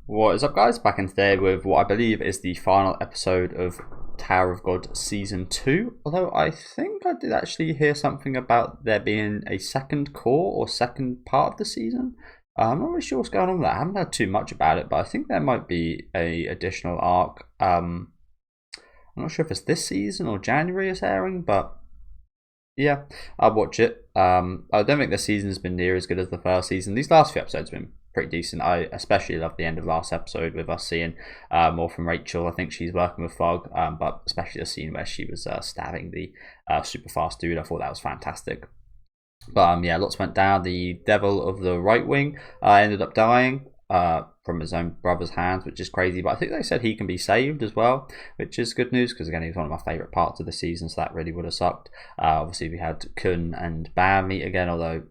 What is up, guys? Back in today with what I believe is the final episode of Tower of God Season 2. Although I think I did actually hear something about there being a second core or second part of the season. I'm not really sure what's going on with that. I haven't heard too much about it, but I think there might be a additional arc. I'm not sure if it's this season or January is airing, but yeah, I'll watch it. I don't think the season's been near as good as the first season. These last few episodes have been pretty decent. I especially love the end of last episode with us seeing more from Rachel. I think she's working with FUG, but especially the scene where she was stabbing the super fast dude. I thought that was fantastic. But yeah, lots went down. The devil of the right wing ended up dying from his own brother's hands, which is crazy. But I think they said he can be saved as well, which is good news because again, he's one of my favourite parts of the season, so that really would have sucked. Obviously, we had Kun and Bam meet again, although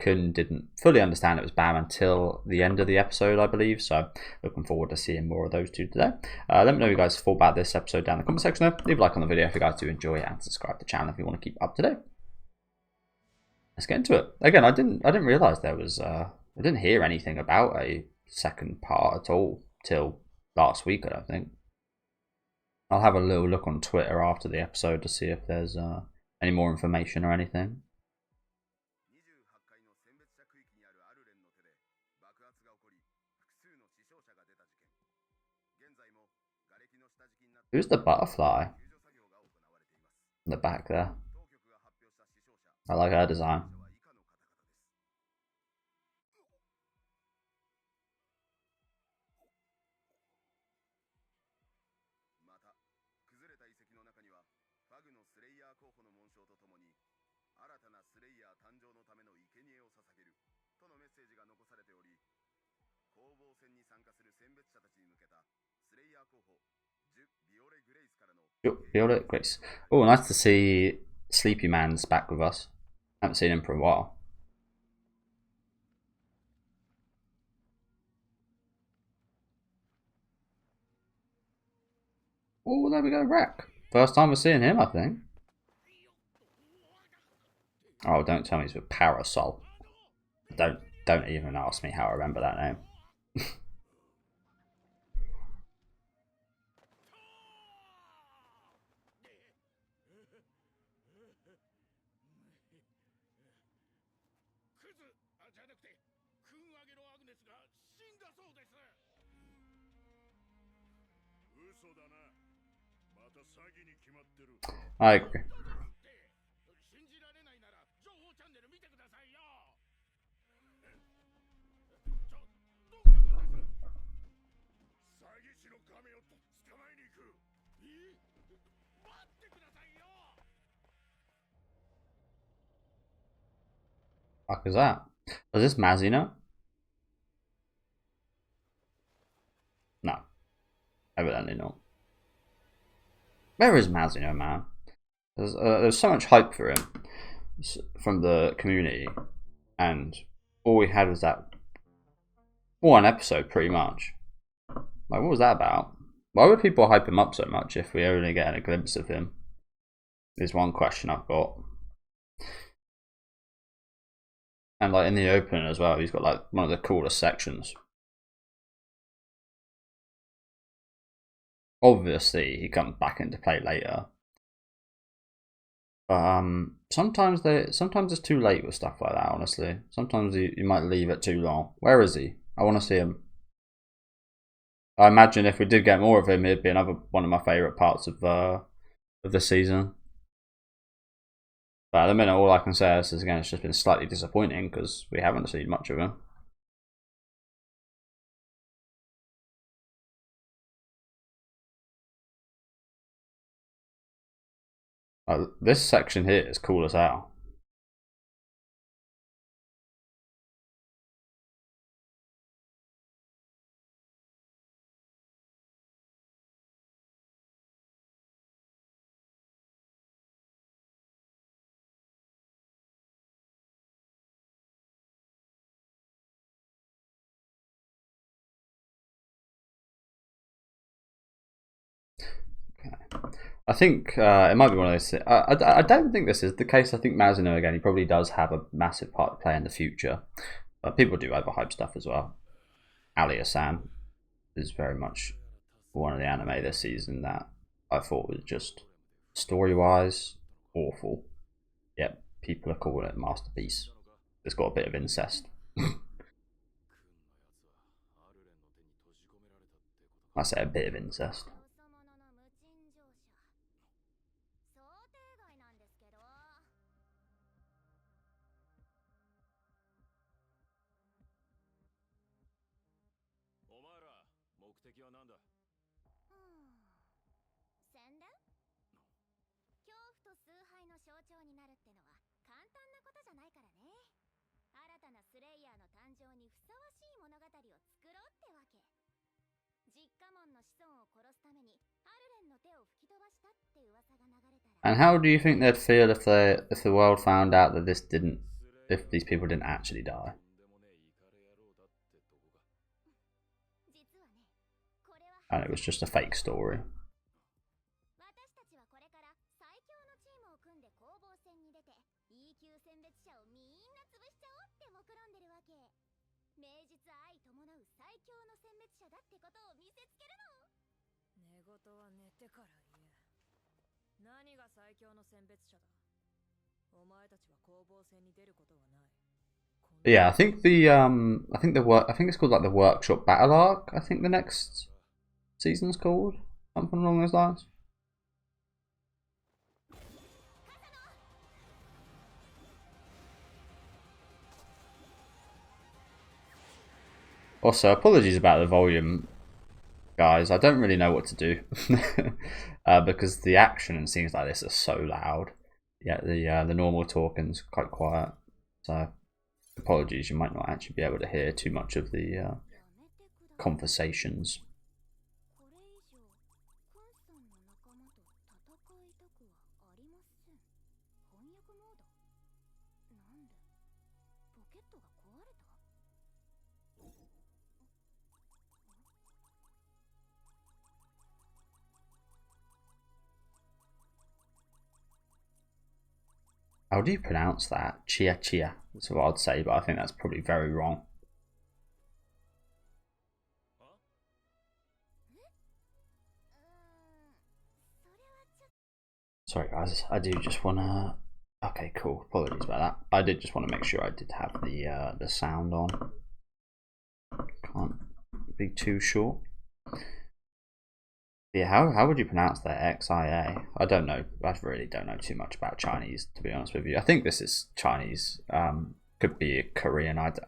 Kun didn't fully understand it was Bam until the end of the episode, I believe. So looking forward to seeing more of those two today. Let me know what you guys thought about this episode down in the comment section. Leave a like on the video if you guys do enjoy it, and subscribe to the channel if you want to keep up to date. Let's get into it. Again, I didn't realize there was I didn't hear anything about a second part at all till last week, I don't think. I'll have a little look on Twitter after the episode to see if there's any more information or anything. Who's the butterfly in the back there? I like her design. Violet Grace. Oh, nice to see Sleepy Man's back with us. Haven't seen him for a while. Oh, there we go, Rack. First time we're seeing him, I think. Oh, don't tell me he's with Parasol. Don't even ask me how I remember that name. I agree. Fuck is that? Is this Mazino? No, evidently not. Where is Mazino, man? There's so much hype for him from the community, and all we had was that one episode, pretty much. Like, what was that about? Why would people hype him up so much if we only get a glimpse of him? Is one question I've got. And like in the opening as well, he's got like one of the coolest sections. Obviously, he comes back into play later. Sometimes it's too late with stuff like that, honestly. Sometimes you might leave it too long. Where is he? I want to see him. I imagine if we did get more of him, it'd be another one of my favourite parts of the season. But at the minute, all I can say is again, it's just been slightly disappointing because we haven't seen much of him. This section here is cool as hell. I think it might be one of those. I don't think this is the case. I think Mazino again. He probably does have a massive part to play in the future, but people do overhype stuff as well. Alia San. is very much one of the anime this season that I thought was just story-wise awful. Yep, people are calling it masterpiece. It's got a bit of incest. I say a bit of incest. And how do you think they'd feel if the world found out that if these people didn't actually die? And it was just a fake story. Yeah, I think it's called like the workshop battle arc. I think the next season's called something along those lines. Also, apologies about the volume, guys. I don't really know what to do because the action and scenes like this are so loud. Yeah, the normal talking's quite quiet. So apologies, you might not actually be able to hear too much of the conversations. How do you pronounce that? Chia chia. That's what I'd say, but I think that's probably very wrong. Sorry guys, I do just wanna... Okay, cool. Apologies about that. I did just want to make sure I did have the sound on. Can't be too sure. Yeah, how would you pronounce that? XIA? I don't know. I really don't know too much about Chinese, to be honest with you. I think this is Chinese. Could be Korean. I don't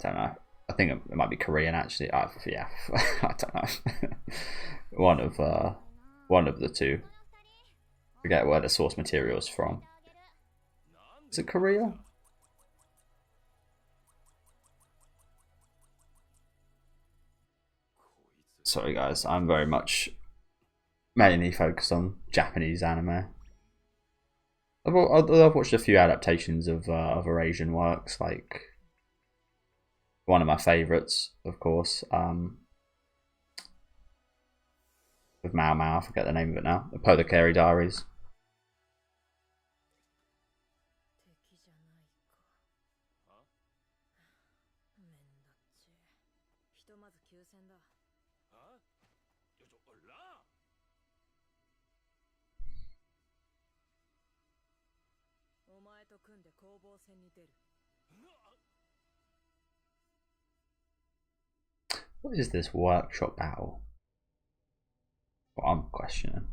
know. I think it might be Korean actually. Yeah, I don't know. one of the two. Forget where the source material is from. Is it Korea? Sorry guys, I'm very much mainly focused on Japanese anime. I've watched a few adaptations of other Asian works, like one of my favourites, of course, with Mao Mao, I forget the name of it now, the Polar Diaries. What is this workshop battle? What I'm questioning.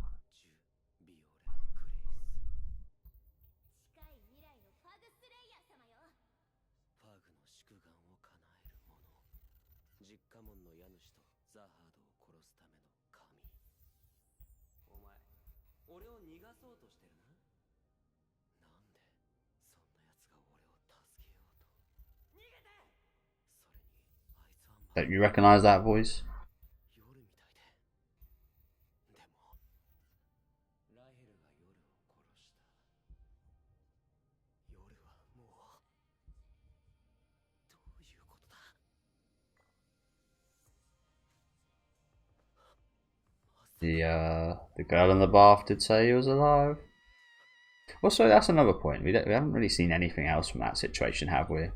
Don't you recognize that voice? The girl in the bath did say he was alive. Also, that's another point. We haven't really seen anything else from that situation, have we?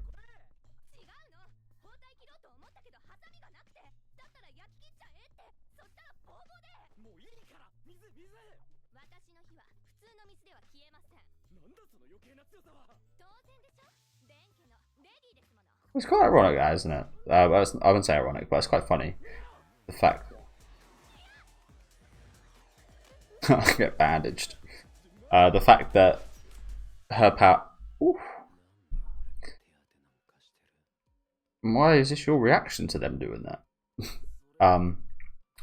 It's quite ironic, that, isn't it? I wouldn't say ironic, but it's quite funny. The fact I get bandaged. The fact that her power. Why is this your reaction to them doing that? But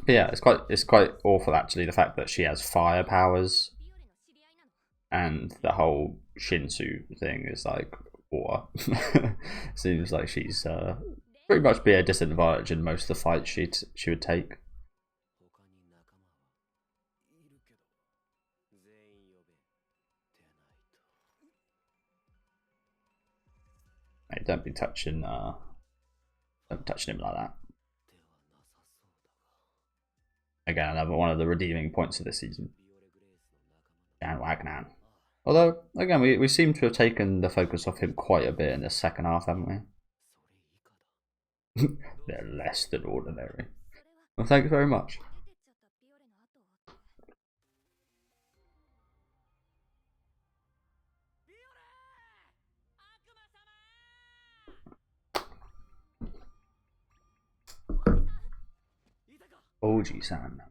yeah, it's quite awful actually. The fact that she has fire powers, and the whole Shinsu thing is like water. Seems like she's pretty much be a disadvantage in most of the fights she would take. Hey, don't be touching him like that. Again, another one of the redeeming points of this season. Dan Wagner. Although, again, we seem to have taken the focus off him quite a bit in the second half, haven't we? They're less than ordinary. Well, thank you very much. Oji-san.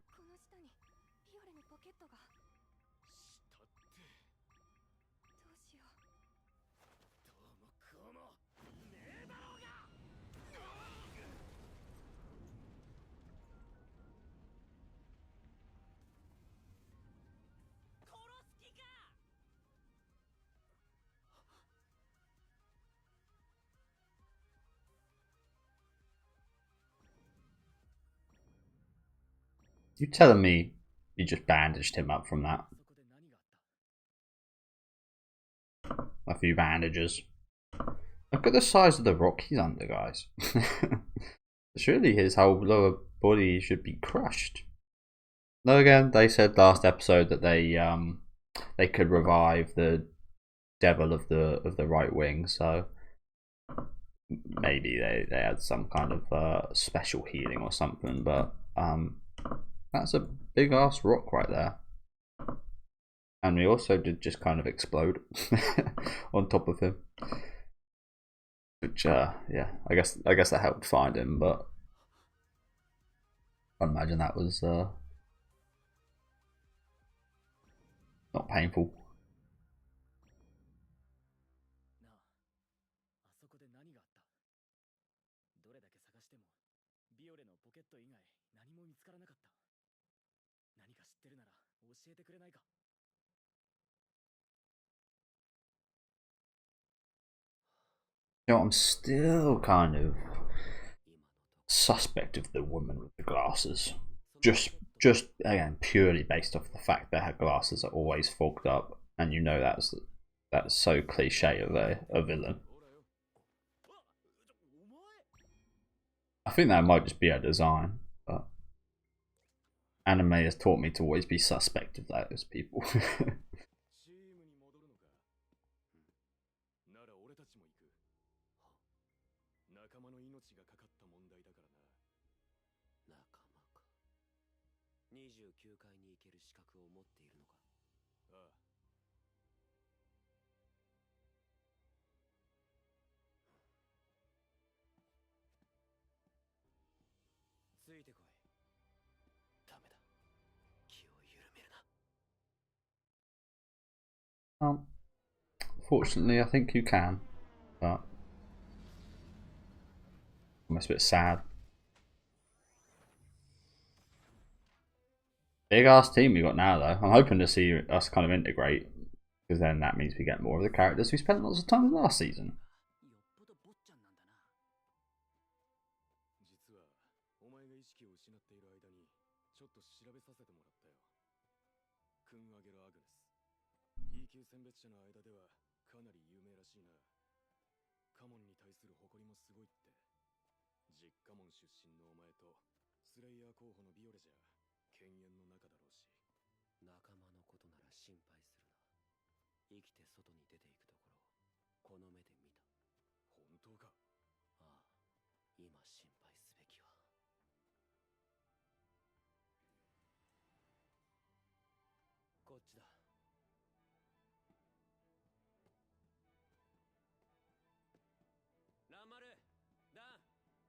You telling me you just bandaged him up from that? A few bandages. Look at the size of the rock he's under, guys. Surely his whole lower body should be crushed. No, again, they said last episode that they could revive the devil of the right wing, so maybe they had some kind of special healing or something, but that's a big ass rock right there. And we also did just kind of explode on top of him. Which yeah, I guess that helped find him, but I imagine that was not painful. You know, I'm still kind of suspect of the woman with the glasses. Just again, purely based off the fact that her glasses are always fogged up, and you know that's so cliche of a villain. I think that might just be her design, but anime has taught me to always be suspect of those people. Fortunately, I think you can, but almost a bit sad. Big ass team we got now, though. I'm hoping to see us kind of integrate, because then that means we get more of the characters we spent lots of time with last season.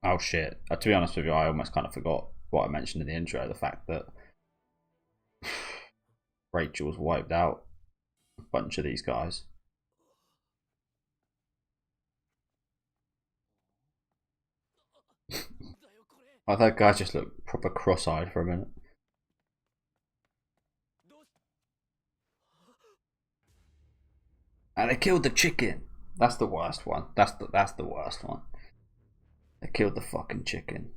Oh shit. To be honest with you, I almost kind of forgot what I mentioned in the intro, the fact that Rachel's wiped out a bunch of these guys. Oh, that guy just looked proper cross-eyed for a minute. And they killed the chicken. That's the worst one. That's the worst one. They killed the fucking chicken.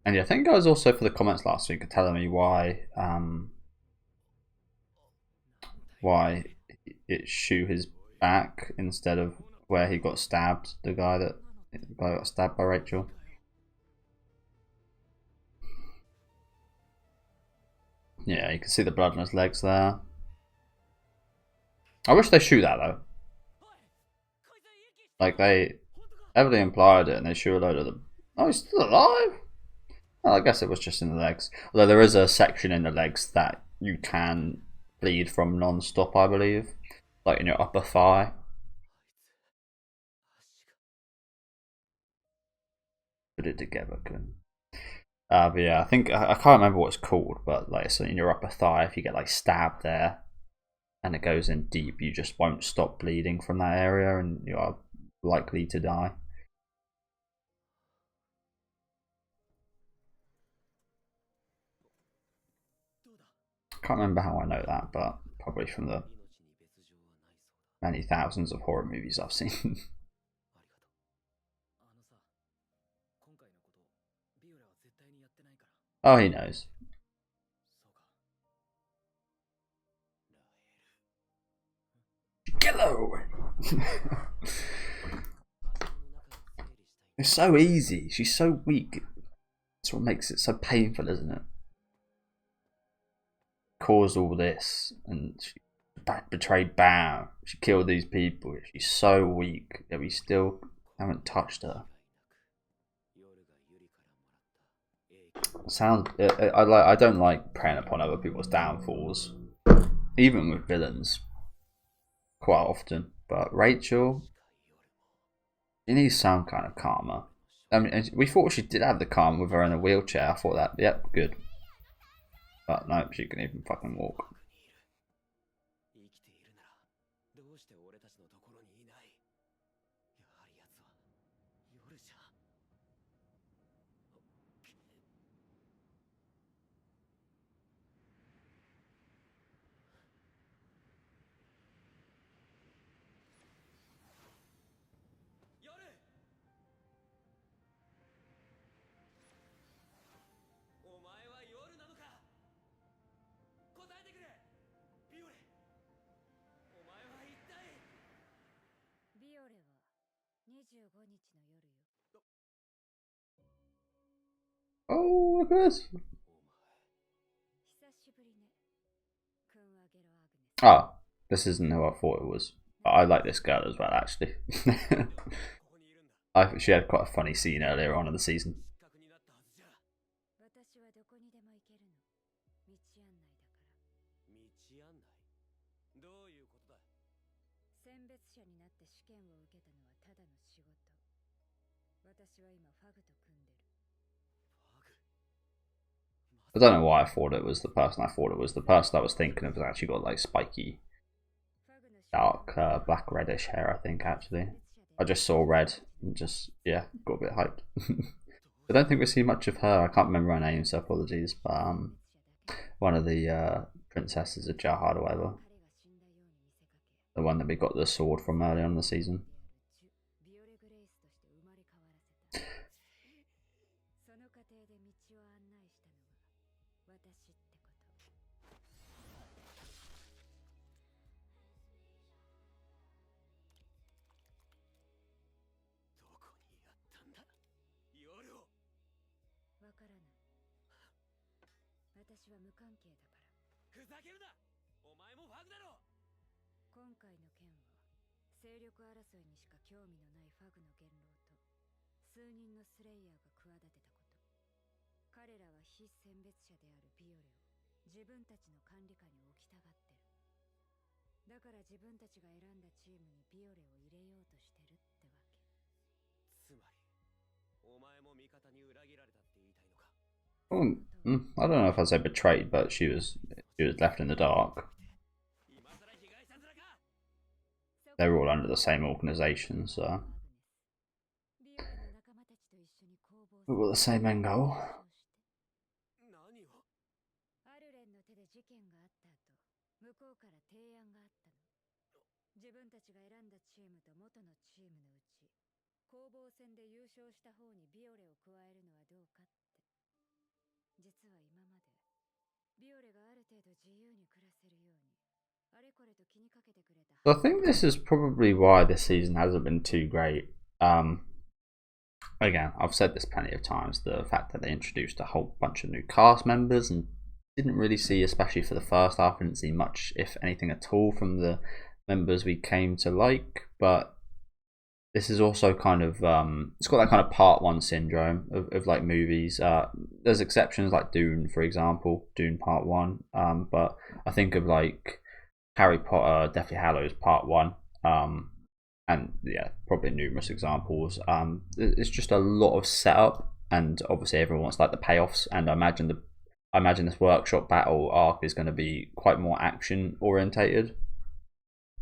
And yeah, thank you guys also for the comments last week telling me why it shoot his back instead of where he got stabbed. The guy got stabbed by Rachel. Yeah, you can see the blood on his legs there. I wish they shoot that though. Like they heavily implied it, and they shoot a load of them. Oh, he's still alive. Well, I guess it was just in the legs. Although there is a section in the legs that you can bleed from non-stop, I believe, like in your upper thigh. Put it together, can. But yeah, I think I can't remember what it's called, but like so in your upper thigh, if you get like stabbed there, and it goes in deep, you just won't stop bleeding from that area, and you are likely to die. I can't remember how I know that, but probably from the many thousands of horror movies I've seen. Oh, he knows. Get away! It's so easy. She's so weak. That's what makes it so painful, isn't it? Caused all this, and she betrayed Bao. She killed these people. She's so weak that we still haven't touched her. Sounds. I don't like preying upon other people's downfalls, even with villains. Quite often, but Rachel, she needs some kind of karma. I mean, we thought she did have the karma with her in a wheelchair. I thought that, yep, good. But no, she can even fucking walk. Oh, look at this. Oh, this isn't who I thought it was. I like this girl as well, actually. She had quite a funny scene earlier on in the season. I don't know why I thought it was the person I thought it was. The person I was thinking of has actually got like spiky, dark, black reddish hair, I think, actually. I just saw red and just, yeah, got a bit hyped. I don't think we see much of her. I can't remember her name, so apologies. But one of the princesses of Jahad or whatever. The one that we got the sword from early on in the season. I don't know if I'd say betrayed, but she was left in the dark. They were all under the same organization, so we were the same end goal. So I think this is probably why this season hasn't been too great. Again, I've said this plenty of times, the fact that they introduced a whole bunch of new cast members and didn't really see, especially for the first half, didn't see much, if anything at all, from the members we came to like. But this is also kind of it's got that kind of part one syndrome of like movies. There's exceptions like Dune, for example, Dune Part 1, but I think of like Harry Potter, Deathly Hallows Part 1, and yeah, probably numerous examples. It's just a lot of setup, and obviously everyone wants like the payoffs, and I imagine this workshop battle arc is going to be quite more action orientated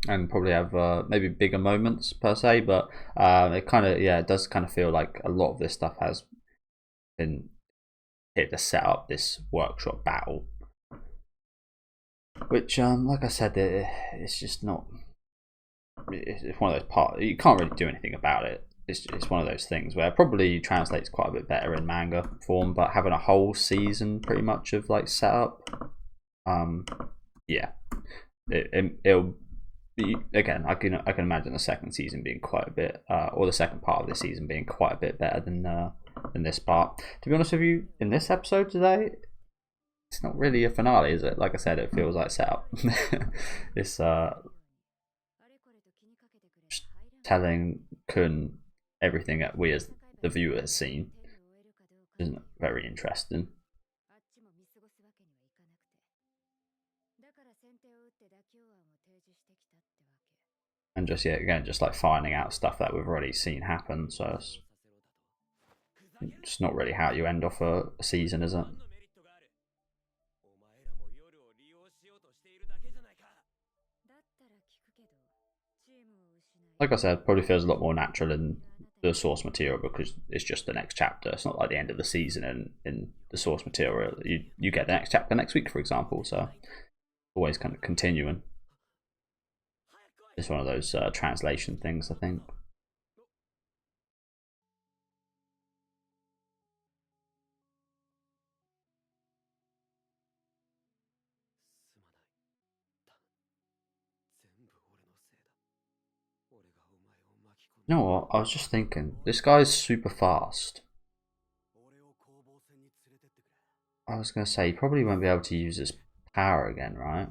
and probably have maybe bigger moments per se, but it kind of, yeah, it does kind of feel like a lot of this stuff has been here to set up this workshop battle, which like I said, it's just not, it's one of those parts you can't really do anything about it. It's one of those things where it probably translates quite a bit better in manga form, but having a whole season pretty much of like setup, yeah, it'll be, again, I can imagine the second season being quite a bit, or the second part of the season being quite a bit better than this part. To be honest with you, in this episode today, it's not really a finale, is it? Like I said, it feels like setup. It's just telling Kun everything that we as the viewer has seen, isn't very interesting. And just, yeah, again, just like finding out stuff that we've already seen happen, so it's just not really how you end off a season, is it? Like I said, probably feels a lot more natural in the source material because it's just the next chapter. It's not like the end of the season, and in the source material you get the next chapter next week, for example, so always kind of continuing. It's one of those translation things, I think. You know what? I was just thinking, this guy's super fast. I was going to say, he probably won't be able to use his power again, right?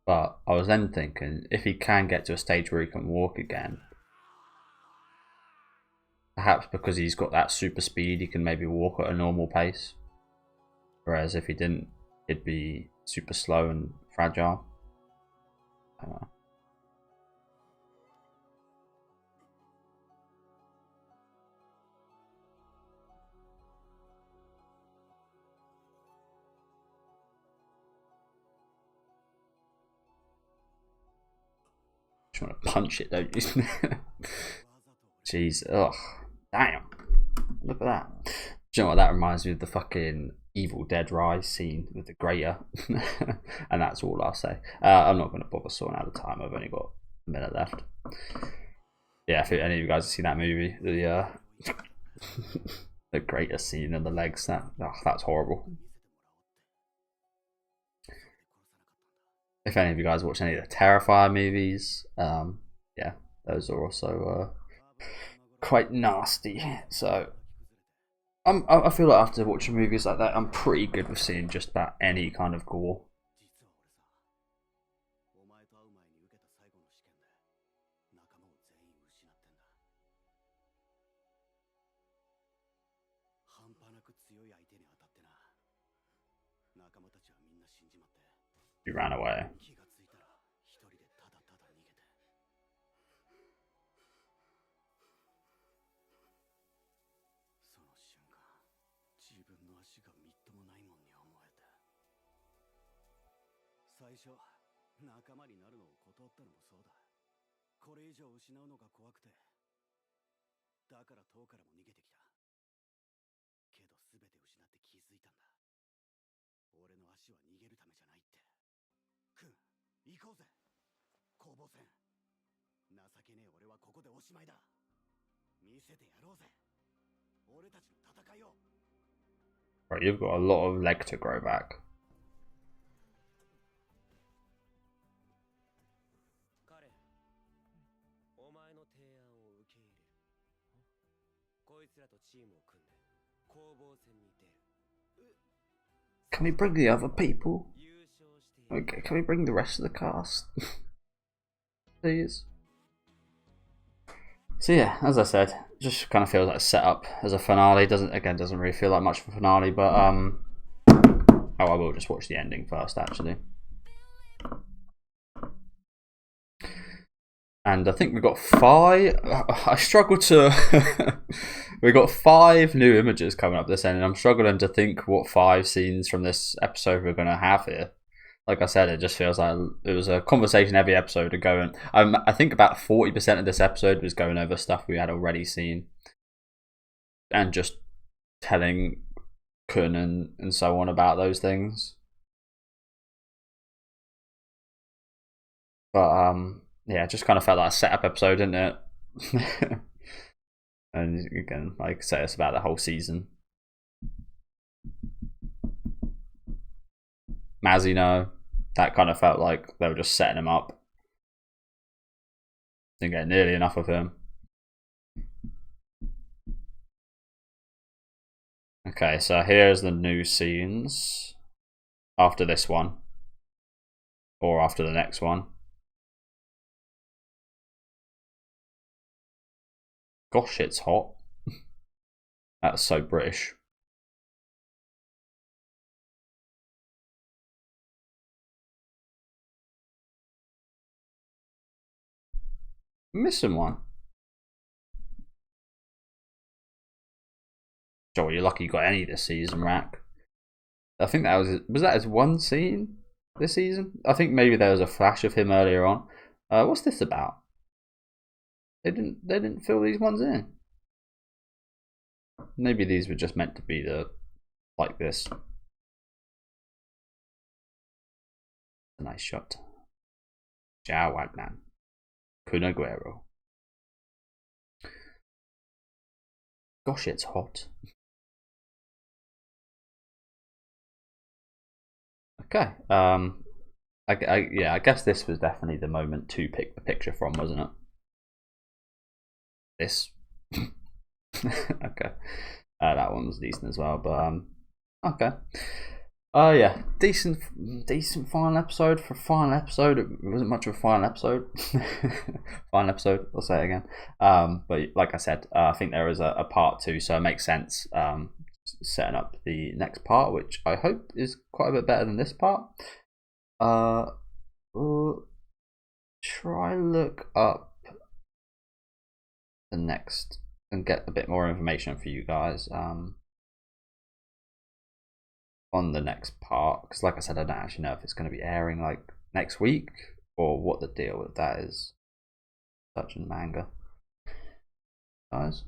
But I was then thinking, if he can get to a stage where he can walk again, perhaps because he's got that super speed, he can maybe walk at a normal pace. Whereas if he didn't, it'd be super slow and fragile. I don't know. Just want to punch it, don't you? Jeez, ugh, damn. Look at that. Do you know what that reminds me of? The fucking Evil Dead Rise scene with the grater. And that's all I'll say. I'm not going to bother sorting out the time. I've only got a minute left. Yeah, if any of you guys have seen that movie, the the grater scene and the legs, that's horrible. If any of you guys watch any of the Terrifier movies, yeah, those are also quite nasty. So I feel like after watching movies like that, I'm pretty good with seeing just about any kind of gore. He ran away. Right, you've got a lot of leg to grow back. Can we bring the other people? Okay, can we bring the rest of the cast? Please. So yeah, as I said, just kind of feels like a setup as a finale. Doesn't really feel like much of a finale, but oh, I will just watch the ending first actually. And I think we got 5. I struggle to. We got 5 new images coming up this end, and I'm struggling to think what 5 scenes from this episode we're going to have here. Like I said, it just feels like it was a conversation every episode to go and I think about 40% of this episode was going over stuff we had already seen, and just telling Kun and so on about those things. But yeah, it just kind of felt like a setup episode, didn't it? And again, like I say, it's about the whole season. Mazino, that kind of felt like they were just setting him up. Didn't get nearly enough of him. Okay, so here's the new scenes after this one, or after the next one. Gosh, it's hot. That's so British. Missing one. Joel, you're lucky you got any this season, Rack. I think that was that his one scene this season? I think maybe there was a flash of him earlier on. What's this about? They didn't fill these ones in. Maybe these were just meant to be like this. A nice shot. Jahad man. Kun Aguero. Gosh, it's hot. Okay. I guess this was definitely the moment to pick the picture from, wasn't it? This. Okay. That one was decent as well, but okay. Yeah, decent final episode for final episode. It wasn't much of a final episode. Final episode. I'll say it again. But like I said, I think there is a part 2, so it makes sense. Setting up the next part, which I hope is quite a bit better than this part. Try look up the next and get a bit more information for you guys on the next part, because like I said, I don't actually know if it's going to be airing like next week or what the deal with that is. Such a manga, guys.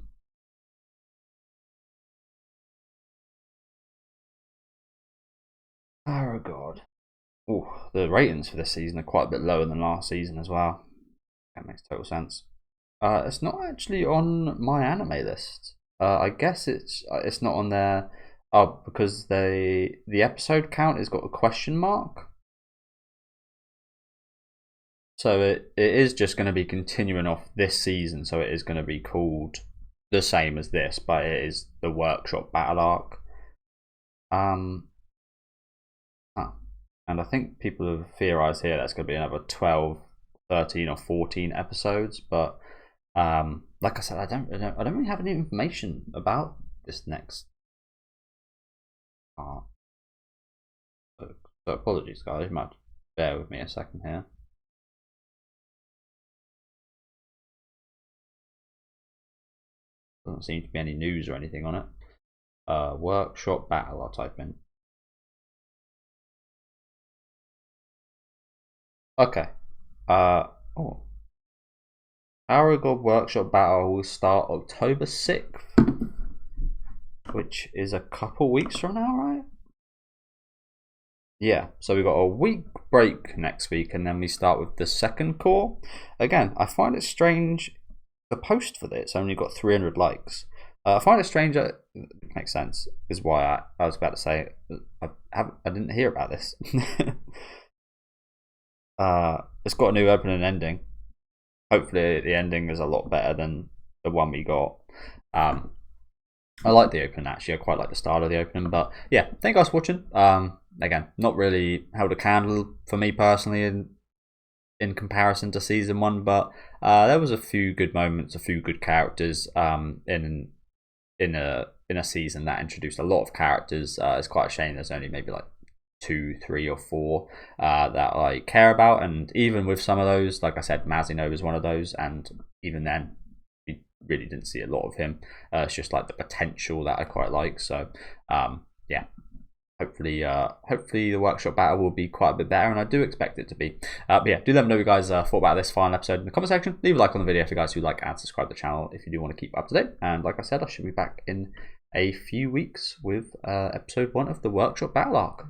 Oh god. Oh, the ratings for this season are quite a bit lower than last season as well. That makes total sense. It's not actually on my anime list. I guess it's not on there. Oh, because the episode count has got a question mark. So it is just going to be continuing off this season. So it is going to be called the same as this, but it is the workshop battle arc. And I think people have theorized here that's going to be another 12, 13 or 14 episodes, but like I said, I don't really have any information about this next part. So apologies, guys. You might bear with me a second here. Doesn't seem to be any news or anything on it. Workshop battle, I'll type in. Okay. Oh. Tower of God Workshop battle will start October 6th, which is a couple weeks from now, right? Yeah, so we've got a week break next week, and then we start with the second core. Again, I find it strange. The post for this only got 300 likes. I find it strange that it makes sense, is why I was about to say I didn't hear about this. It's got a new opening and ending. Hopefully, the ending is a lot better than the one we got. I like the opening actually. I quite like the start of the opening, but yeah, thank you guys for watching. Again, not really held a candle for me personally in comparison to season one, but there was a few good moments, a few good characters in a season that introduced a lot of characters. It's quite a shame there's only maybe like 2, 3, or 4 that I care about, and even with some of those, like I said, Mazino was one of those, and even then we really didn't see a lot of him. It's just like the potential that I quite like. So yeah, hopefully the workshop battle will be quite a bit better, and I do expect it to be. But yeah, do let me know what you guys thought about this final episode in the comment section. Leave a like on the video if you guys do like, and subscribe to the channel if you do want to keep up to date. And like I said, I should be back in a few weeks with episode 1 of the workshop battle arc.